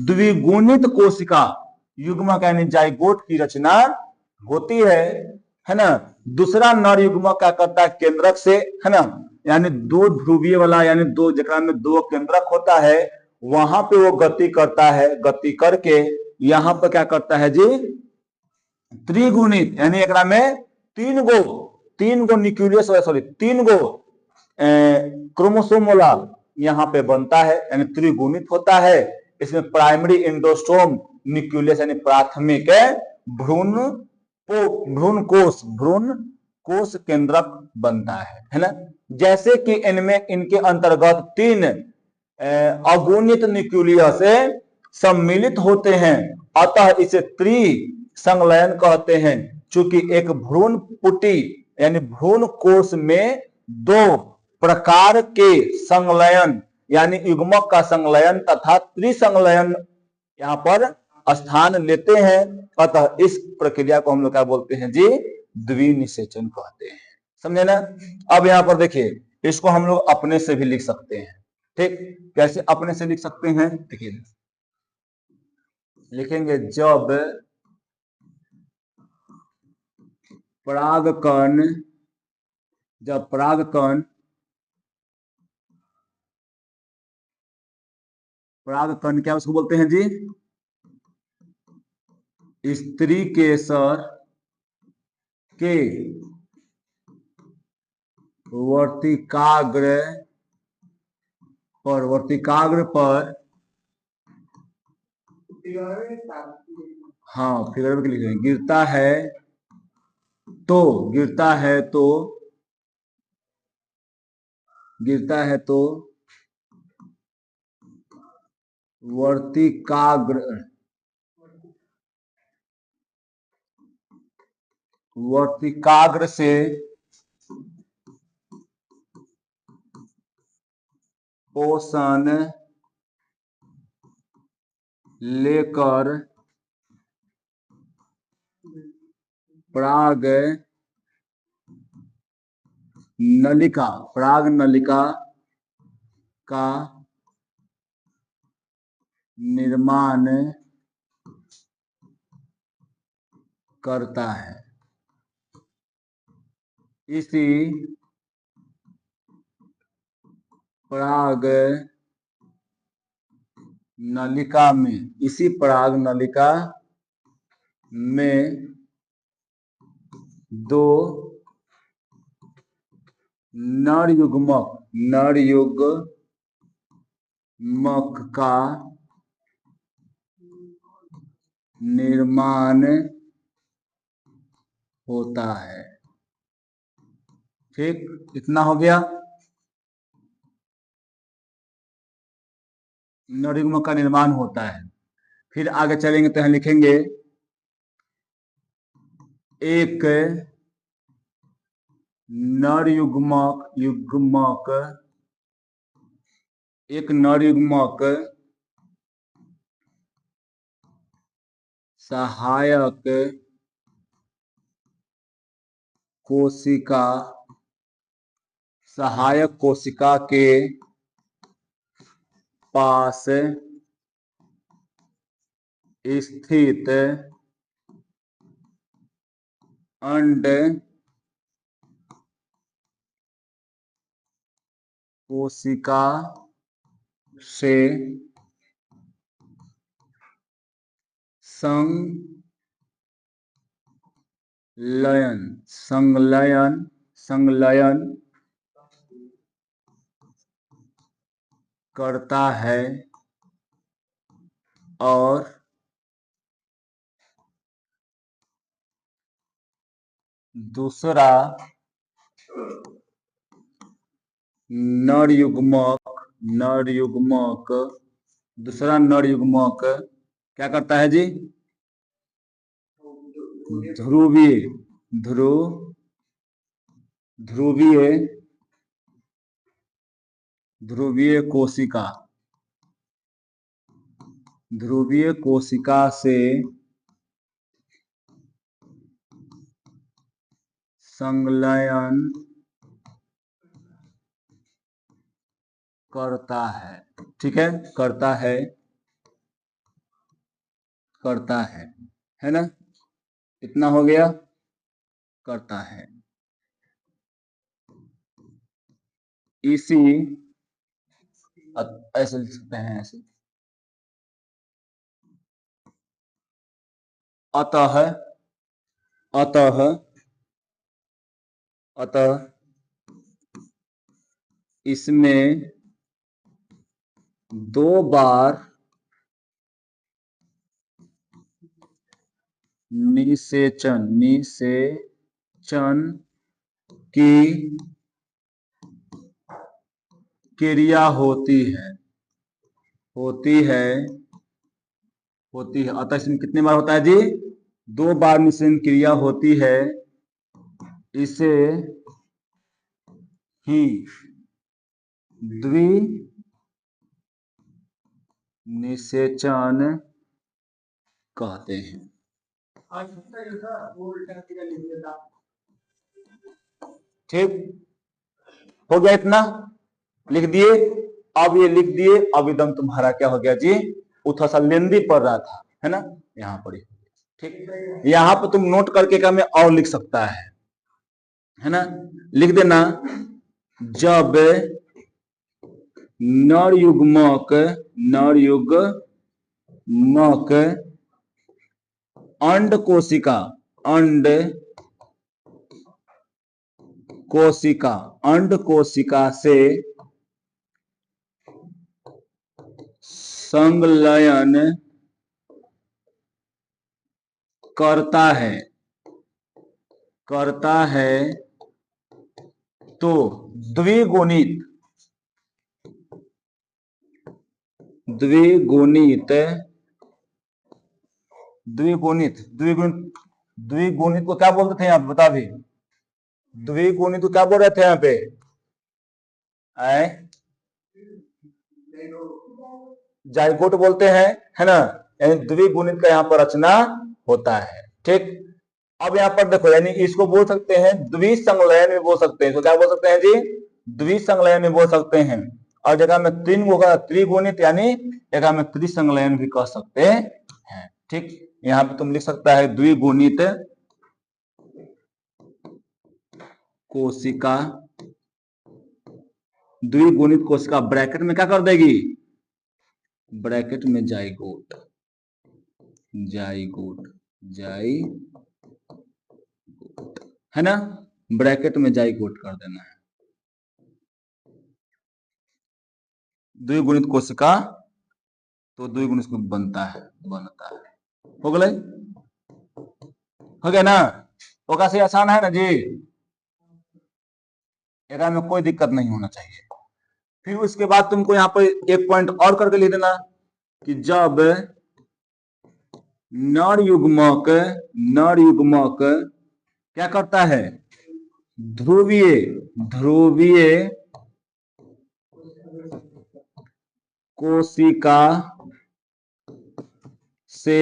द्विगुणित कोशिका युग्मक यानी जाइगोट की रचना होती है ना। दूसरा नर युग्मक क्या करता है, केंद्रक से, है ना, यानी दो ध्रुवीय वाला, यानी दो जगह में दो केंद्रक होता है, वहां पे वो गति करता है, गति करके यहाँ पर क्या करता है जी, त्रिगुणित, यानी एक में तीन गो न्यूक्लियस, सॉरी तीन गो क्रोमोसोम वाला यहाँ पे बनता है, यानी त्रिगुणित होता है। इसमें प्राइमरी एंडोस्टोम न्यूक्लियस यानी प्राथमिक भ्रूण भ्रूण कोष केंद्रक बनता है ना। जैसे कि इनमें इनके अंतर्गत तीन अगुणित न्यूक्लियस सम्मिलित होते हैं, अतः इसे त्रिसंलयन कहते हैं। चूंकि एक भ्रूण पुटी यानी भ्रूण कोष में दो प्रकार के संलयन यानी युग्मक का संलयन तथा त्रिसंलयन यहाँ पर स्थान लेते हैं, अतः इस प्रक्रिया को हम लोग क्या बोलते हैं जी, द्विनिषेचन कहते हैं। समझे ना। अब यहाँ पर देखिए, इसको हम लोग अपने से भी लिख सकते हैं। ठीक, कैसे अपने से लिख सकते हैं, देखिए लिखेंगे, जब परागकण परागकण क्या उसको बोलते हैं जी, स्त्री केसर के वर्तिकाग्र पर हाँ फिगर में लिखेंगे, गिरता है तो वर्तिकाग्र से पोषण लेकर पराग नलिका का निर्माण करता है। इसी पराग नलिका में दो नर युग्मक का निर्माण होता है। ठीक, इतना हो गया, नर युग्मक का निर्माण होता है। फिर आगे चलेंगे तो यहाँ लिखेंगे, एक नर युग्मक सहायक कोशिका के पास स्थित अंड कोशिका से संलयन करता है और दूसरा नर युग्मक क्या करता है जी, ध्रुवीय कोशिका ध्रुवीय कोशिका से संलयन करता है। ठीक है, करता है ना, इतना हो गया, करता है। इसी ऐसे लिख सकते हैं, ऐसे। अतः इसमें 2 बार निषेचन की क्रिया होती है। अतः इसमें कितने बार होता है जी? 2 बार निषेचन क्रिया होती है। इसे ही द्विनिषेचन कहते हैं। आज होता है था वो उल्टा सीधा लिख देता। ठीक हो गया, इतना लिख दिए। अब ये लिख दिए, अब एकदम तुम्हारा क्या हो गया जी? वो थोड़ा सा लेंदी पड़ रहा था, है ना, यहाँ पर। ठीक, यहाँ पर तुम नोट करके क्या में और लिख सकता है ना, लिख देना। जब नरयुग्मक अंड कोशिका से संलयन करता है तो द्विगुणित को क्या बोलते थे यहाँ पे? बता भी, द्विगुणित को क्या बोल रहे थे यहाँ पे? जाइगोट बोलते हैं, है ना, यानी द्विगुणित का यहाँ पर रचना होता है। ठीक, अब यहाँ पर देखो, यानी इसको बोल सकते हैं द्विसंलयन में बोल सकते हैं। इसको क्या बोल सकते हैं जी? द्विसंलयन में बोल सकते हैं। और जगह में तीन होगा त्रिगुणित, यानी जगह में त्रिसंलयन भी कह सकते हैं। ठीक, यहाँ पे तुम लिख सकता है द्विगुणित कोशिका, ब्रैकेट में क्या कर देगी? ब्रैकेट में जाइगोट, है ना, ब्रैकेट में जाइगोट कर देना है। द्विगुणित कोशिका तो द्विगुणित बनता है। हो गया ना? तो कैसे आसान है ना जी, एरा में कोई दिक्कत नहीं होना चाहिए। फिर उसके बाद तुमको यहाँ पर एक पॉइंट और करके लिख देना कि जब नरयुग्मक क्या करता है? ध्रुवीय कोशिका से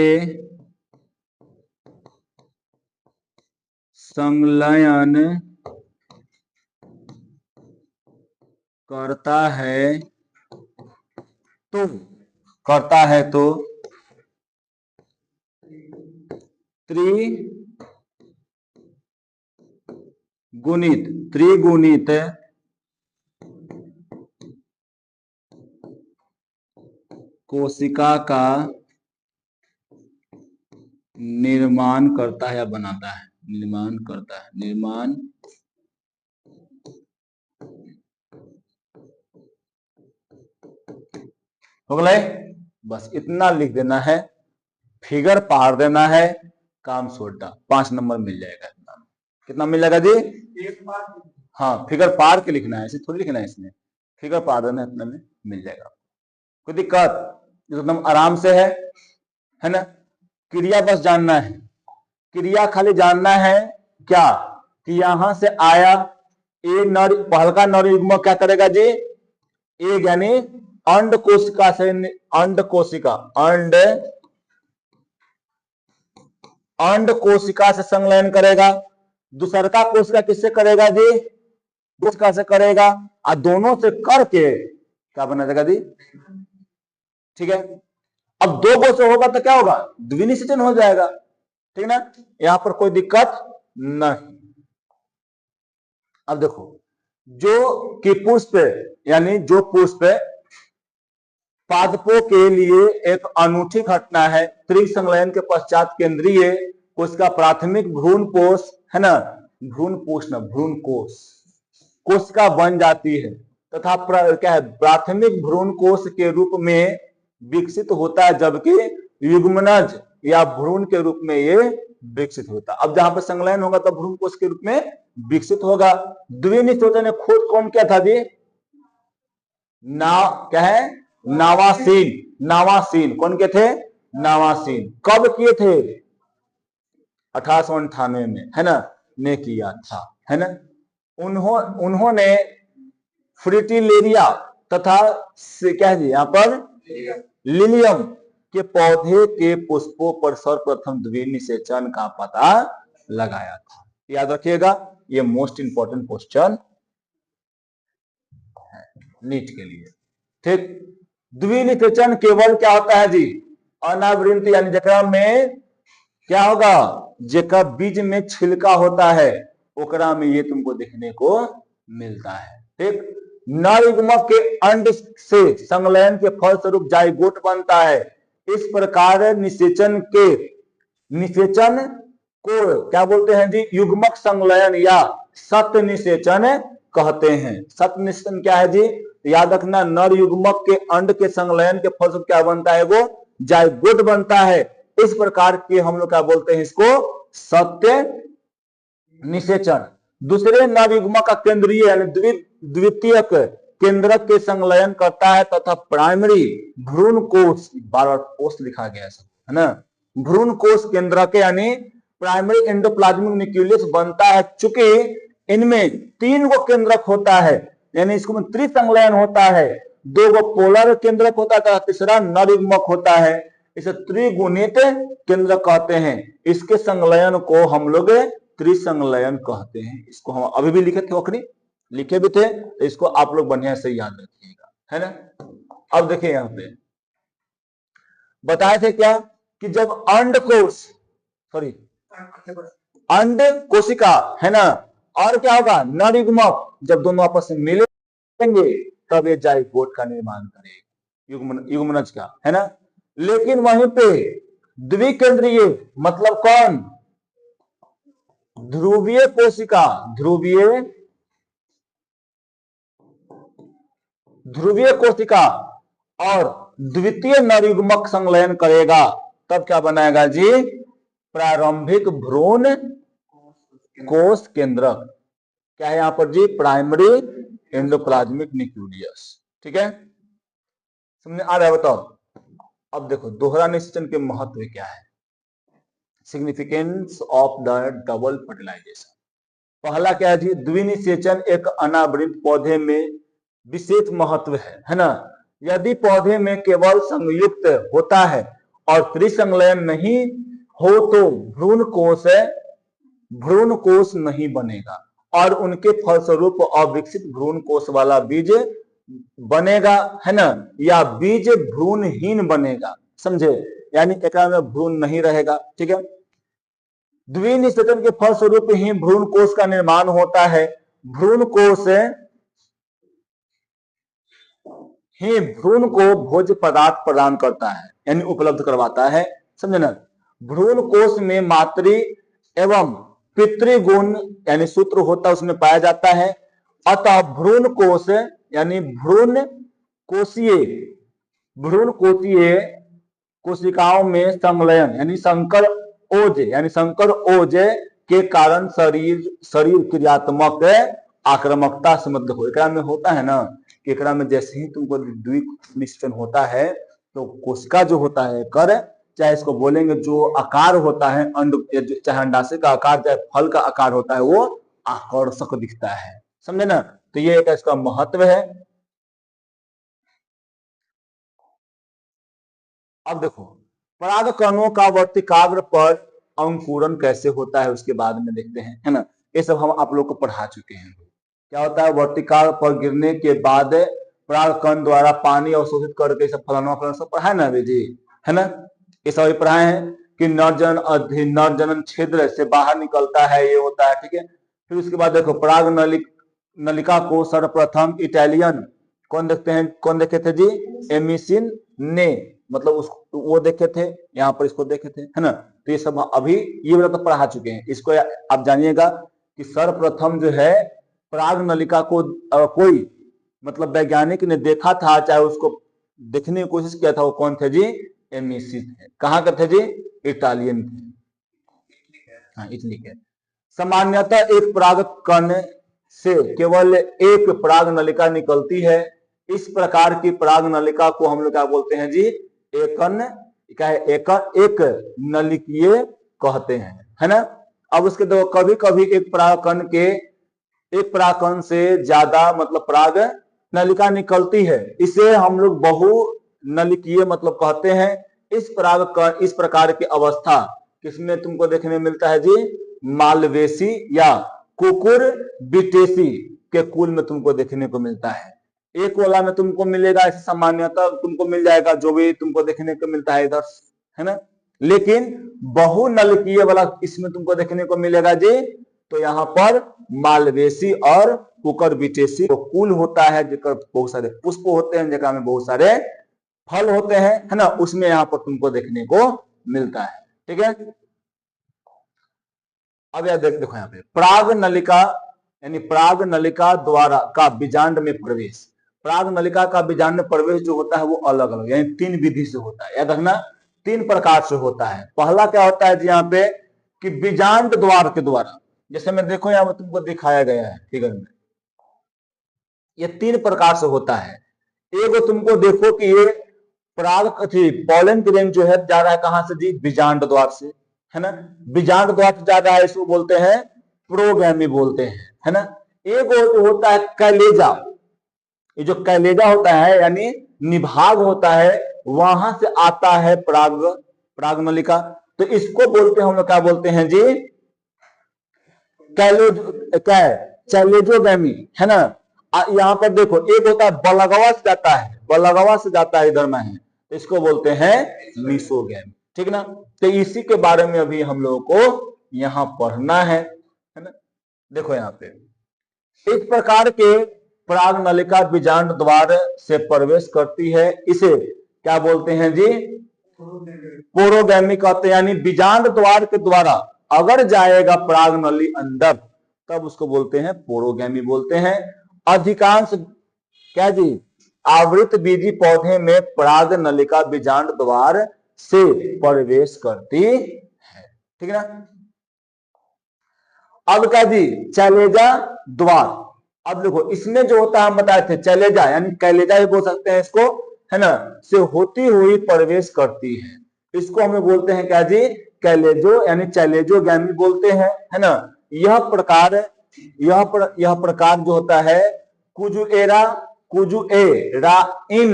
संलयन करता है तो त्रिगुणित कोशिका का निर्माण करता है या बनाता है? निर्माण हो गए। बस इतना लिख देना है, फिगर पहाड़ देना है, काम छोटा। 5 नंबर मिल जाएगा। इतना कितना मिल जाएगा जी? हाँ, फिगर पार के लिखना है, ऐसे थोड़ी लिखना है, इसमें फिगर पार देना है, इतना में मिल जाएगा। कोई दिक्कत? एकदम आराम से है ना। क्रिया बस जानना है, क्रिया खाली जानना है क्या, कि यहां से आया ए नर, हल्का नर युग्म क्या करेगा जी? एक यानी अंड कोशिका से अंड कोशिका अंड कोशिका से संलयन करेगा। दूसरका कोशिका किससे करेगा जी? कोशिका से करेगा, और दोनों से करके क्या बना देगा जी? ठीक है। अब दो गो से होगा तो क्या होगा? द्विनिषेचन हो जाएगा, ठीक ना? यहां पर कोई दिक्कत नहीं। अब देखो, जो कि पुष्प यानी जो पुष्प पादपों के लिए एक अनूठी घटना है। त्रिसंलयन के पश्चात केंद्रीय कोशिका प्राथमिक भ्रूणपोष है ना, भ्रूणपोष ना भ्रूणकोष कोशिका बन जाती है तथा क्या है, प्राथमिक भ्रूणकोष के रूप में विकसित होता है, जबकि युग्मनज या भ्रूण के रूप में ये विकसित होता है। अब जहां पर संलयन होगा तो भ्रूणकोष के रूप में विकसित होगा। द्विनिषेचन ने खोज कौन किया था जी? क्या है? नावासीन। कौन के थे? नावासीन। कब किए थे? 1898 में, है ना, ने किया था, है ना। उन्होंने फ्रिटिलेरिया तथा क्या है यहाँ पर लिलियम के पौधे के पुष्पों पर सर्वप्रथम द्विनिषेचन का पता लगाया था। याद रखिएगा, ये मोस्ट इंपॉर्टेंट क्वेश्चन है नीट के लिए, ठीक। द्विनिषेचन केवल क्या होता है जी? अनावृत, यानी जकरा में क्या होगा? जेका बीज में छिलका होता है ओकरा में ये तुमको देखने को मिलता है, ठीक। नरयुग्मक के अंड से संलयन के फलस्वरूप जाइगोट बनता है। इस प्रकार निषेचन को क्या बोलते हैं जी? युग्मक संलयन या सत्य निषेचन कहते हैं। सत्य निषेचन क्या है जी? याद रखना, नर युग्मक के अंड के संलयन के फलस्वरूप क्या बनता है? वो जाइगोट बनता है। इस प्रकार के हम लोग क्या बोलते हैं? इसको सत्य निषेचन। दूसरे नर युग्मक का केंद्रीय यानी द्वितीयक केंद्रक के संलयन करता है तथा प्राइमरी भ्रूण कोष, बार कोष लिखा गया है ना, भ्रूण कोष केंद्रक यानी प्राइमरी एंडोप्लाज्मिक न्यूक्लियस बनता है। चूंकि इनमें 3 गो केंद्रक होता है, यानी इसको त्रिसंलयन होता है। 2 गो पोलर केंद्रक होता है, तीसरा नर युग्मक होता है। इसे त्रिगुणित केंद्र कहते हैं। इसके संलयन को हम लोग त्रिसंलयन कहते हैं। इसको हम अभी भी लिखे थे, ओखरी लिखे भी थे, तो इसको आप लोग बढ़िया से याद रखिएगा, है ना। अब देखिए यहां पे बताए थे क्या कि जब अंड कोशिका है ना, और क्या होगा? नर युग्मक जब दोनों आपस में मिलेंगे तब ये जाइगोट का निर्माण करेगा, युग्मनज का, है ना। लेकिन वहीं पे द्विकेंद्रीय मतलब कौन? ध्रुवीय कोशिका, ध्रुवीय कोशिका और द्वितीय नर युग्मक संलयन करेगा, तब क्या बनाएगा जी? प्रारंभिक भ्रूण कोष केंद्रक। क्या है यहां पर जी? प्राइमरी एंडोप्लाज्मिक न्यूक्लियस, ठीक है। समझ आ रहा है? बताओ। अब देखो दोहरा निषेचन के महत्व क्या है, significance of the double fertilization. पहला क्या है जी? द्विनिषेचन एक अनावृत पौधे में विशेष महत्व है ना। यदि पौधे में केवल संयुक्त होता है और त्रिसंलयन नहीं हो तो भ्रूण कोष नहीं बनेगा और उनके फलस्वरूप अविकसित भ्रूण कोष वाला बीज बनेगा, है ना, या बीज भ्रूणहीन बनेगा, समझे? यानी एक में भ्रूण नहीं रहेगा, ठीक है। द्विनिषेचन के फलस्वरूप ही भ्रूण कोष का निर्माण होता है। भ्रूण कोष ही भ्रूण को भोज्य पदार्थ प्रदान करता है, यानी उपलब्ध करवाता है, समझे ना। भ्रूण कोष में मातृ एवं पितृगुण यानी सूत्र होता है, उसमें पाया जाता है। अतः भ्रूण कोष यानी भ्रूण कोशीय कोशिकाओं में संलयन यानी संकर ओज के कारण शरीर क्रियात्मक आक्रामकता से मतलब हो। एकरा में होता है ना कि एकरा में जैसे ही तुमको द्विनिषेचन होता है तो कोशिका जो होता है कर, चाहे इसको बोलेंगे जो आकार होता है अंड, चाहे अंडाशय का आकार, चाहे फल का आकार होता है, वो आकर्षक दिखता है, समझे ना। तो ये एक इसका महत्व है। अब देखो पराग कणों का वर्तिकाग्र पर अंकुरन कैसे होता है उसके बाद में देखते हैं, है ना। ये सब हम आप लोग को पढ़ा चुके हैं। क्या होता है, वर्तिकाग्र पर गिरने के बाद पराग कण द्वारा पानी अवशोषित करके सब फलाना फलाना सब पढ़ा है ना अभी जी, है ना। ये सब पढ़ाए हैं कि नरजनन छिद्र से बाहर निकलता है, ये होता है, ठीक है। फिर उसके बाद देखो पराग नलिका को सर्वप्रथम इटालियन कौन देखे थे जी, एमिसिन ने, मतलब उस वो देखे थे, यहाँ पर इसको देखे थे, है ना। तो ये सब अभी ये वाला तो पढ़ा चुके हैं। इसको आप जानिएगा कि सर्वप्रथम जो है पराग नलिका को कोई मतलब वैज्ञानिक ने देखा था, चाहे उसको देखने की कोशिश किया था, वो कौन थे जी, एमिसी थे। कहाँ के थे जी, इटालियन थे, हाँ इटली के। सामान्यतः एक पराग कण से केवल एक पराग नलिका निकलती है। इस प्रकार की पराग नलिका को हम लोग क्या बोलते हैं जी, एक नलिकीय कहते हैं, है ना। अब उसके दो कभी कभी एक परागकण से ज्यादा मतलब पराग नलिका निकलती है, इसे हम लोग बहु नलिकीय मतलब कहते हैं। इस प्रकार की अवस्था किसमें तुमको देखने मिलता है जी, मालवेसी या कुकुर बिटेसी के कुल में तुमको देखने को मिलता है। एक वाला में तुमको मिलेगा सामान्यतः तुमको मिल जाएगा जो भी तुमको देखने को मिलता है इधर, है ना। लेकिन बहुनलिकीय वाला इसमें तुमको देखने को मिलेगा जी, तो यहाँ पर मालवेसी और कुकर बिटेसी तो कुल होता है, जिसका बहुत सारे पुष्प होते हैं, जगह में बहुत सारे फल होते हैं, है ना, उसमें यहाँ पर तुमको देखने को मिलता है, ठीक है। अब यह देखो यहाँ पे पराग नलिका यानी पराग नलिका द्वारा का बीजांड में प्रवेश। पराग नलिका का बीजांड में प्रवेश जो होता है वो अलग अलग यानी 3 विधि से होता है, याद रखना 3 प्रकार से होता है। पहला क्या होता है जी यहाँ पे कि बीजांड द्वार के द्वारा, जैसे मैं देखो यहाँ तुमको दिखाया गया है फिगर में, ये 3 प्रकार से होता है। एक तुमको देखो कि ये पराग पॉलन ग्रेन जो है जा रहा है कहां से जी, बीजांड द्वार से, है ना। बीजांड द्वार से जा रहा है, इसको बोलते हैं प्रोगैमी बोलते हैं, है ना। एक होता है कैलेजा, ये जो कैलेजा होता है यानी निभाग होता है, वहां से आता है पराग नलिका, तो इसको बोलते हैं हम लोग क्या बोलते हैं जी, कैलेजोगैमी, है ना। यहाँ पर देखो एक होता है बलगवा से जाता है, बलगवा से जाता है इधर में है, इसको बोलते हैं मिसोगैमी, ठीक ना। तो इसी के बारे में अभी हम लोगों को यहाँ पढ़ना है ना। देखो यहाँ पे इस प्रकार के पराग नलिका बीजांड द्वार से प्रवेश करती है, इसे क्या बोलते हैं जी, पोरोगैमी कहते हैं। यानी बीजांड द्वार के द्वारा अगर जाएगा पराग नली अंदर तब उसको बोलते हैं पोरोगैमी बोलते हैं। अधिकांश क्या जी, आवृत बीजी पौधे में पराग नलिका बीजांड द्वार से प्रवेश करती है, ठीक है ना। अब क्या जी, चैलेजा द्वार, अब देखो इसमें जो होता है हम बताए थे चैलेजा यानी कैलेजा भी बोल सकते हैं इसको, है ना, से होती हुई प्रवेश करती है, इसको हमें बोलते हैं क्या जी, कैलेजो यानी चैलेजोगैमी बोलते हैं, है ना। यह प्रकार जो होता है कुजुएरा इन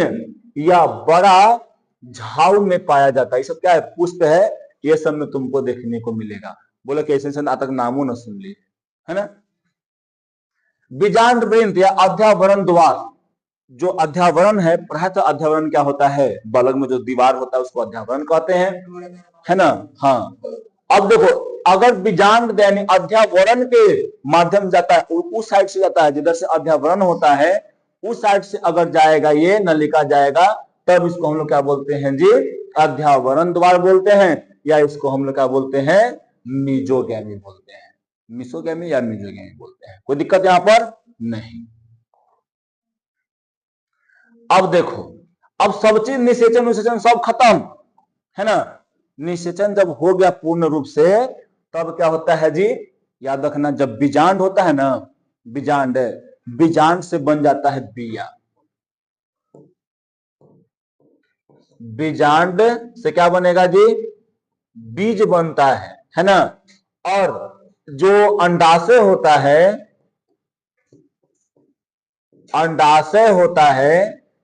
या बड़ा झाऊ में पाया जाता है। ये सब क्या है, पुष्प है, ये सब में तुमको देखने को मिलेगा। बोला कि ऐसे आज तक नामों न सुन ली, है ना। बीजांड वृंत या अध्यावरण द्वार, जो अध्यावरण है, प्रायतः अध्यावरण क्या होता है, बलग में जो दीवार होता है उसको अध्यावरण कहते हैं, है ना। हाँ अब देखो अगर बीजांड यानी अध्यावरण के माध्यम जाता है, उस साइड से जाता है जिधर से अध्यावरण होता है, उस साइड से अगर जाएगा ये नलिका जाएगा, तब इसको हम लोग क्या बोलते हैं जी, अध्यावरण द्वार बोलते हैं, या इसको हम लोग क्या बोलते हैं, मीजोगैमी बोलते हैं, मिसोगैमी या मीजोगैमी बोलते हैं। कोई दिक्कत यहां पर नहीं। अब देखो अब सब चीज निषेचन सब खत्म, है ना। निषेचन जब हो गया पूर्ण रूप से, तब क्या होता है जी, याद रखना, जब बीजांड होता है ना, बीजांड से बन जाता है बिया, बीजांड से क्या बनेगा जी, बीज बनता है ना। और जो अंडाशय होता है,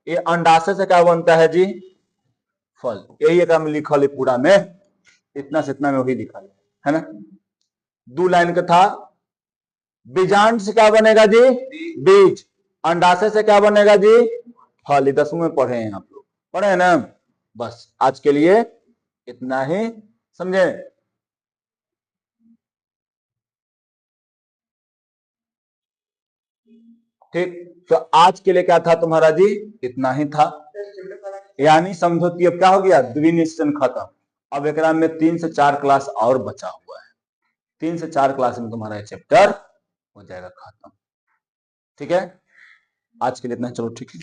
ये अंडाशय से क्या बनता है जी, फल, यही एक में लिखल है पूरा में, इतना से इतना में वही लिखल है ना। 2 लाइन का था। बीजांड से क्या बनेगा जी? बीज। अंडाशय से क्या बनेगा जी? फल। 10वीं में पढ़े हैं आप लोग, पढ़े हैं ना। बस आज के लिए इतना ही, समझे? ठीक, तो आज के लिए क्या था तुम्हारा जी? इतना ही था। यानी समझो कि अब क्या हो गया, द्विनिश्चन खत्म। अब एक में 3 से 4 क्लास और बचा हुआ है। 3 से 4 क्लास में तुम्हारा चैप्टर हो जाएगा खत्म। ठीक है, आज के लिए इतना, चलो ठीक है।